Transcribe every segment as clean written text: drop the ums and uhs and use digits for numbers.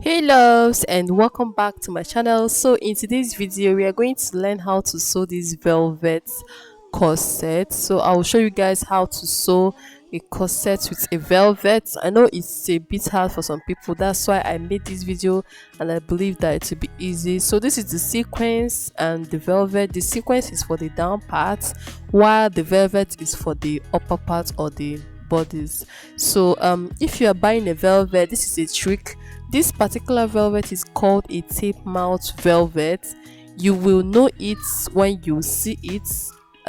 Hey loves, and welcome back to my channel. So in today's video we are going to learn how to sew this velvet corset. So I'll show you guys how to sew a corset with a velvet. I know it's a bit hard for some people, that's why I made this video, and I believe that it will be easy. So this is the sequence and the velvet. The sequence is for the down part, while the velvet is for the upper part or the bodies. So if you are buying a velvet, this is a trick. This particular velvet is called a tape mouth velvet. You will know it when you see it.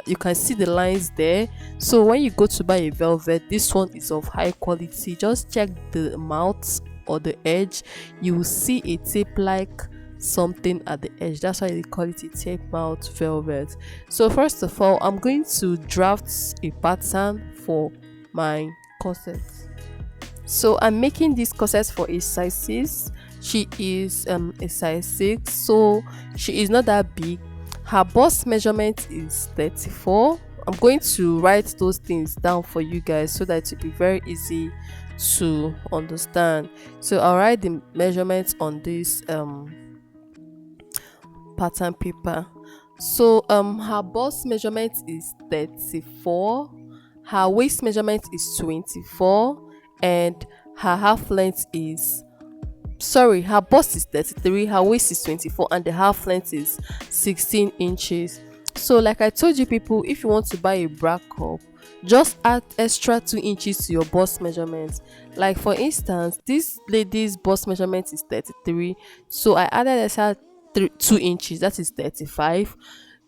You can see the lines there. So when you go to buy a velvet, this one is of high quality. Just check the mouth or the edge. You will see a tape like something at the edge. That's why they call it a tape mouth velvet. So first of all, I'm going to draft a pattern for my corset. So I'm making this corset for a size 6. She is a size 6, so she is not that big. Her bust measurement is 34. I'm going to write those things down for you guys so that it will be very easy to understand. So I'll write the measurements on this pattern paper. So her bust measurement is 34, her waist measurement is 24, and her half length is, sorry, her bust is 33, her waist is 24, and the half length is 16 inches. So like I told you people, if you want to buy a bra cup, just add extra 2 inches to your bust measurement. Like for instance, this lady's bust measurement is 33, so I added extra 2 inches, that is 35.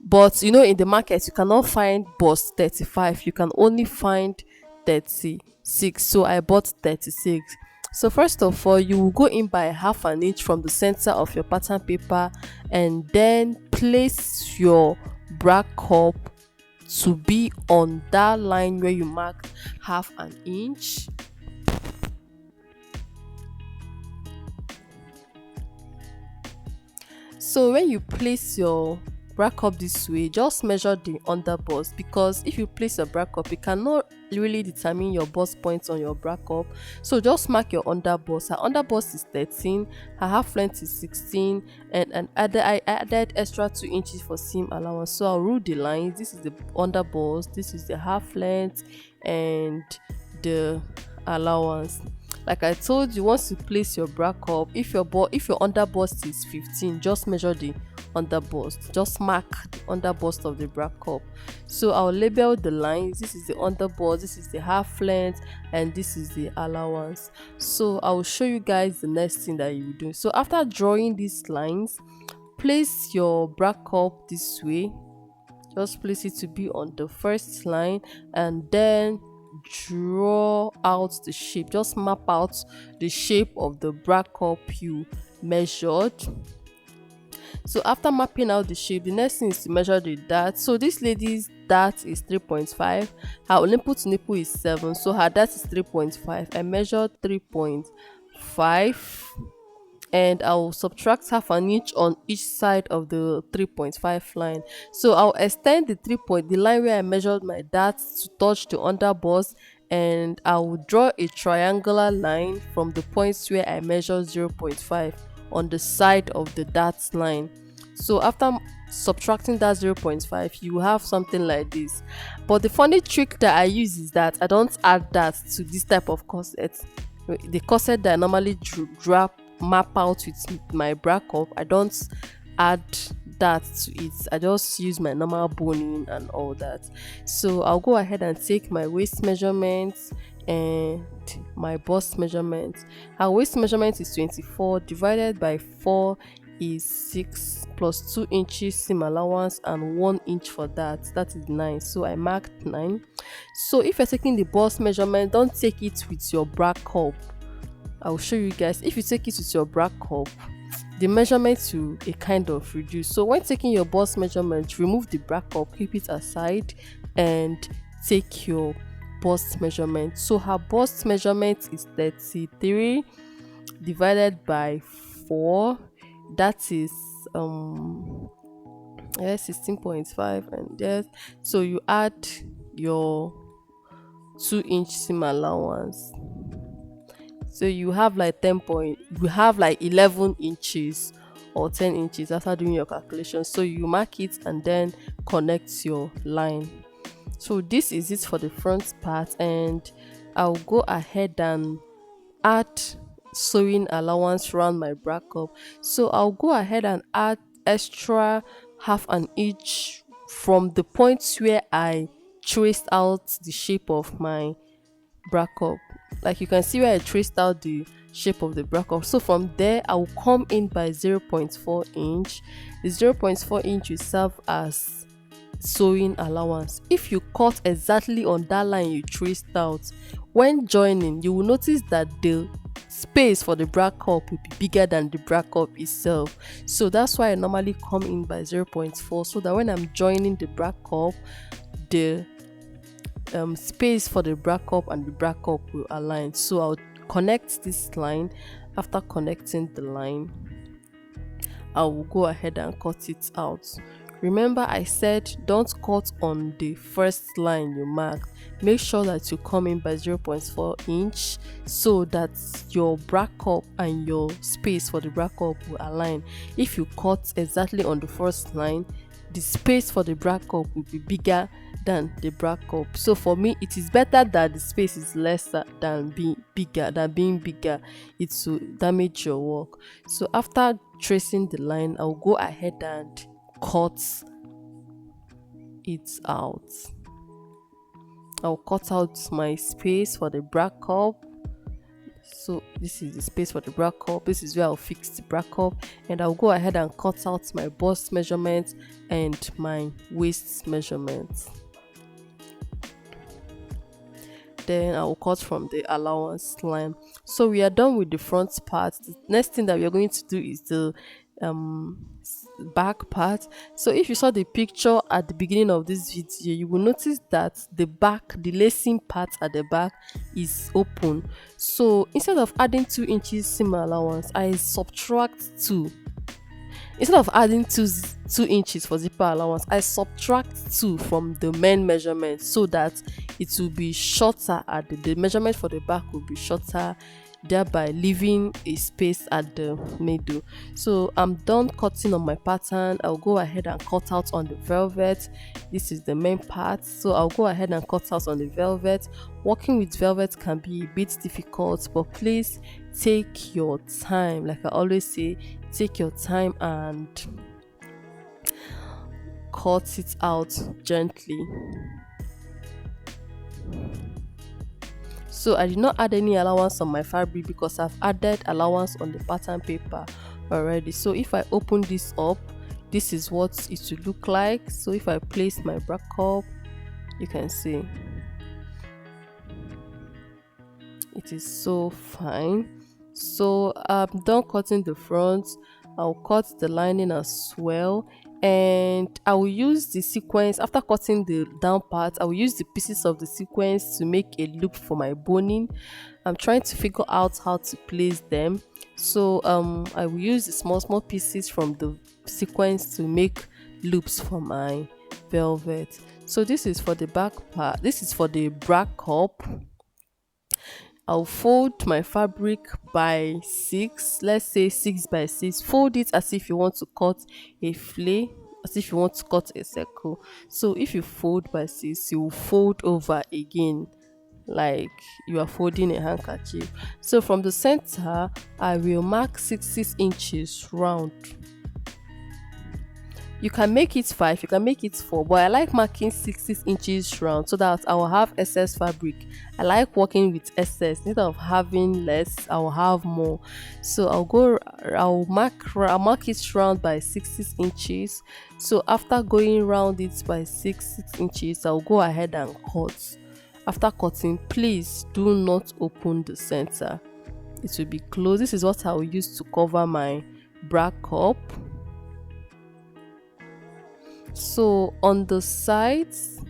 But you know, in the market you cannot find bust 35, you can only find 36, so I bought 36. So first of all, you will go in by half an inch from the center of your pattern paper, and then place your bra cup to be on that line where you marked half an inch. So when you place your bra cup this way, just measure the under bust, because if you place your bra cup, you cannot really determine your bust points on your bra cup. So just mark your under bust. Her under bust is 13, her half length is 16, and I added extra 2 inches for seam allowance. So I'll rule the lines. This is the under bust, this is the half length, and the allowance. Like I told you, once you place your bra cup, if your under bust is 15, just measure the under bust, just mark the under bust of the bra cup. So I'll label the lines. This is the under bust, this is the half length, and this is the allowance. So I'll show you guys the next thing that you will do. So after drawing these lines, place your bra cup this way. Just place it to be on the first line, and then draw out the shape. Just map out the shape of the bra cup you measured. So after mapping out the shape, the next thing is to measure the dart. So this lady's dart is 3.5, her nipple to nipple is 7, so her dart is 3.5. I measured 3.5, and I'll subtract half an inch on each side of the 3.5 line. So I'll extend the line where I measured my dart to touch the under bust, and I will draw a triangular line from the points where I measured 0.5 on the side of the dart line. So after subtracting that 0.5, you have something like this. But the funny trick that I use is that I don't add that to this type of corset. The corset that I normally map out with my bra cup, I don't add that to it. I just use my normal boning and all that. So I'll go ahead and take my waist measurements and my bust measurement. Our waist measurement is 24, divided by 4 is 6, plus 2 inches seam allowance and 1 inch for that is 9. So I marked 9. So if you're taking the bust measurement, don't take it with your bra cup. I'll show you guys. If you take it with your bra cup, the measurement will a kind of reduce. So when taking your bust measurement, remove the bra cup, keep it aside, and take your bust measurement. So her bust measurement is 33, divided by 4, that is 16.5, and yes, so you add your 2 inch seam allowance. So you have like 11 inches or 10 inches after doing your calculation. So you mark it and then connect your line. So this is it for the front part, and I'll go ahead and add sewing allowance around my bra cup. So I'll go ahead and add extra half an inch from the points where I traced out the shape of my bra cup. Like you can see where I traced out the shape of the bra cup. So from there I'll come in by 0.4 inch. The 0.4 inch will serve as sewing allowance. If you cut exactly on that line you traced out, when joining you will notice that the space for the bra cup will be bigger than the bra cup itself. So that's why I normally come in by 0.4, so that when I'm joining the bra cup, the space for the bra cup and the bra cup will align. So I'll connect this line. After connecting the line, I will go ahead and cut it out. Remember I said don't cut on the first line you marked. Make sure that you come in by 0.4 inch so that your bra cup and your space for the bra cup will align. If you cut exactly on the first line, the space for the bra cup will be bigger than the bra cup. So for me, it is better that the space is lesser than being bigger. It will damage your work. So after tracing the line, I'll go ahead and cut it out. I'll cut out my space for the bra cup. So this is the space for the bra cup. This is where I'll fix the bra cup, and I'll go ahead and cut out my bust measurement and my waist measurement. Then I'll cut from the allowance line. So we are done with the front part. The next thing that we are going to do is the back part. So if you saw the picture at the beginning of this video, you will notice that the lacing part at the back is open. So instead of adding 2 inches seam allowance, I subtract 2. Instead of adding 2 inches for zipper allowance, I subtract 2 from the main measurement so that it will be shorter. The measurement for the back will be shorter, thereby leaving a space at the middle. So I'm done cutting on my pattern. I'll go ahead and cut out on the velvet. This is the main part, so I'll go ahead and cut out on the velvet. Working with velvet can be a bit difficult, but please take your time. Like I always say, take your time and cut it out gently. So I did not add any allowance on my fabric because I've added allowance on the pattern paper already. So if I open this up, this is what it will look like. So if I place my bra cup, you can see it is so fine. So I'm done cutting the front. I'll cut the lining as well, and I will use the sequence. After cutting the down part, I will use the pieces of the sequence to make a loop for my boning. I'm trying to figure out how to place them. So I will use the small pieces from the sequence to make loops for my velvet. So this is for the back part. This is for the bra cup. I'll fold my fabric by 6, let's say 6 by 6. Fold it as if you want to cut a flare, as if you want to cut a circle. So if you fold by 6, you will fold over again like you are folding a handkerchief. So from the center, I will mark 6 inches round. You can make it 5, you can make it 4, but I like marking 6 inches round so that I will have excess fabric. I like working with excess. Instead of having less, I will have more. So I'll mark it round by 6 inches. So after going round it by 6 inches, I'll go ahead and cut. After cutting, please do not open the center. It will be closed. This is what I will use to cover my bra cup. So on the sides,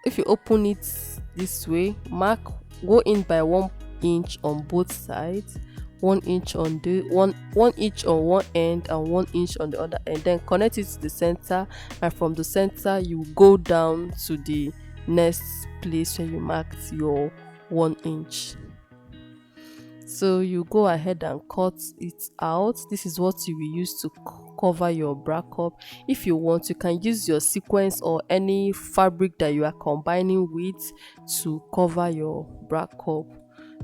if you open it this way, go in by 1 inch on both sides, 1 inch on the one inch on one end and 1 inch on the other end. Then connect it to the center, and from the center you go down to the next place where you marked your 1 inch. So you go ahead and cut it out. This is what you will use to cover your bra cup. If you want, you can use your sequence or any fabric that you are combining with to cover your bra cup.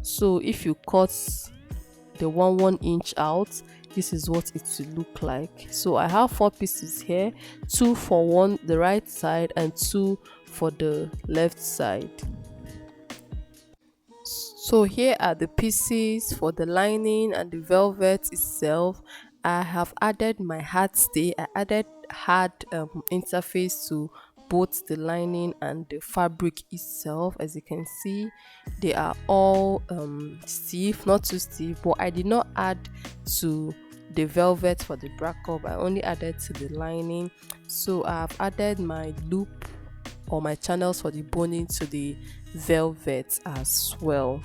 So if you cut the 1 inch out, this is what it will look like. So I have 4 pieces here, 2 for one the right side and 2 for the left side. So here are the pieces for the lining and the velvet itself. I have added my hard stay. I added hard interface to both the lining and the fabric itself. As you can see, they are all stiff, not too stiff, but I did not add to the velvet for the bra cup. I only added to the lining. So I've added my loop or my channels for the boning to the velvet as well.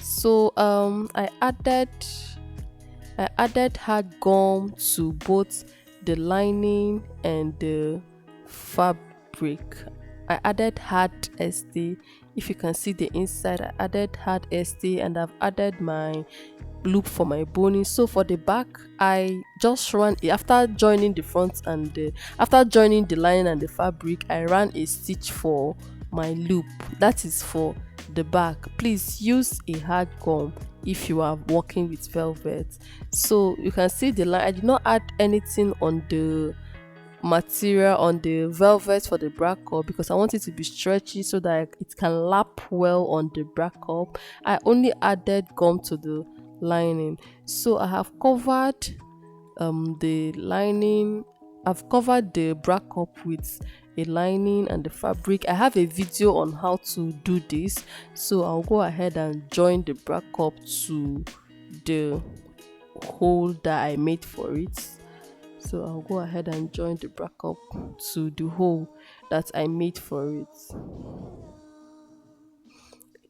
So I added hard gum to both the lining and the fabric. I added hard SD. If you can see the inside, I added hard SD and I've added my loop for my boning. So for the back, I just ran after joining the front and after joining the line and the fabric, I ran a stitch for my loop. That is for the back. Please use a hard gum if you are working with velvet. So you can see the line. I did not add anything on the material on the velvet for the bra cup because I want it to be stretchy so that it can lap well on the bra cup. I only added gum to the lining. So I have covered the lining. I've covered the bra cup with a lining and the fabric. I have a video on how to do this, so I'll go ahead and join the bra cup to the hole that I made for it. So I'll go ahead and join the bra cup to the hole that I made for it.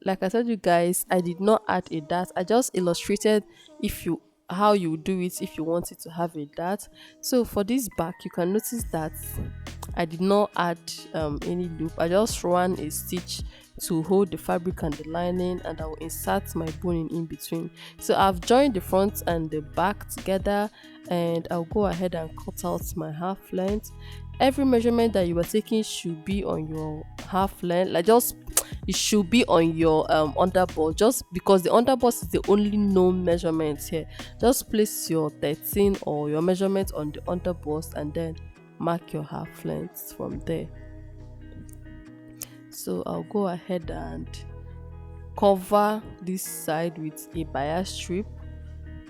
Like I told you guys, I did not add a dart. I just illustrated if you how you do it if you wanted to have a dart. So for this back, you can notice that I did not add any loop. I just ran a stitch to hold the fabric and the lining, and I will insert my boning in between. So I've joined the front and the back together, and I'll go ahead and cut out my half length. Every measurement that you are taking should be on your half length, like just it should be on your underbust, just because the underbust is the only known measurement here. Just place your 13 or your measurement on the underbust and then mark your half length from there. So I'll go ahead and cover this side with a bias strip.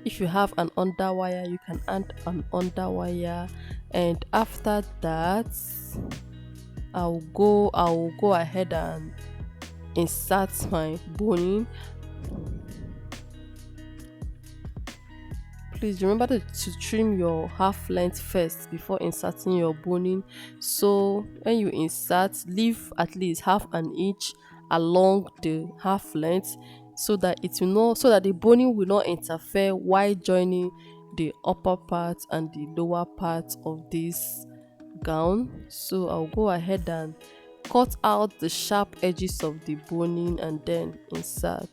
If you have an underwire, you can add an underwire, and after that I'll go ahead and insert my boning. Please remember to trim your half length first before inserting your boning. So when you insert, leave at least half an inch along the half length so that the boning will not interfere while joining the upper part and the lower part of this gown. So I'll go ahead and cut out the sharp edges of the boning and then insert.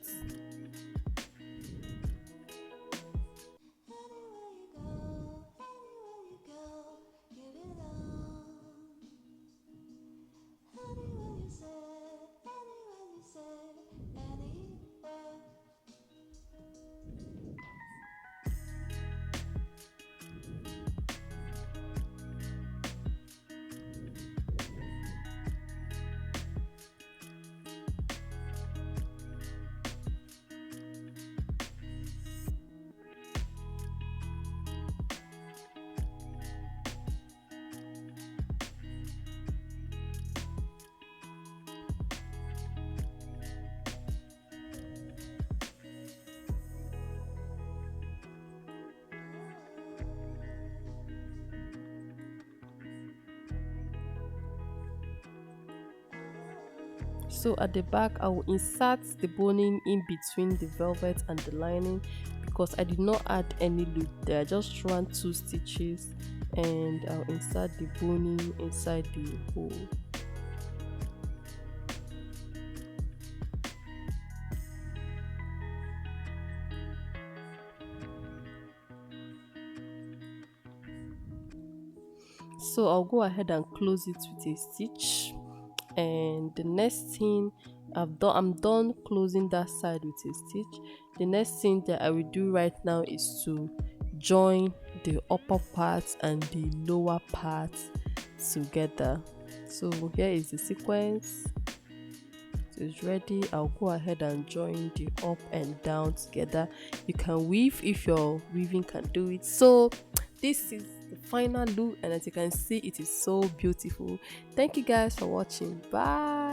So at the back, I will insert the boning in between the velvet and the lining because I did not add any loop there. I just ran 2 stitches and I'll insert the boning inside the hole. So I'll go ahead and close it with a stitch. And the next thing I'm done closing that side with a stitch. The next thing that I will do right now is to join the upper part and the lower part together. So here is the sequence. It is ready. I'll go ahead and join the up and down together. You can weave if your weaving can do it. So this is the final look, and as you can see, it is so beautiful. Thank you guys for watching. Bye.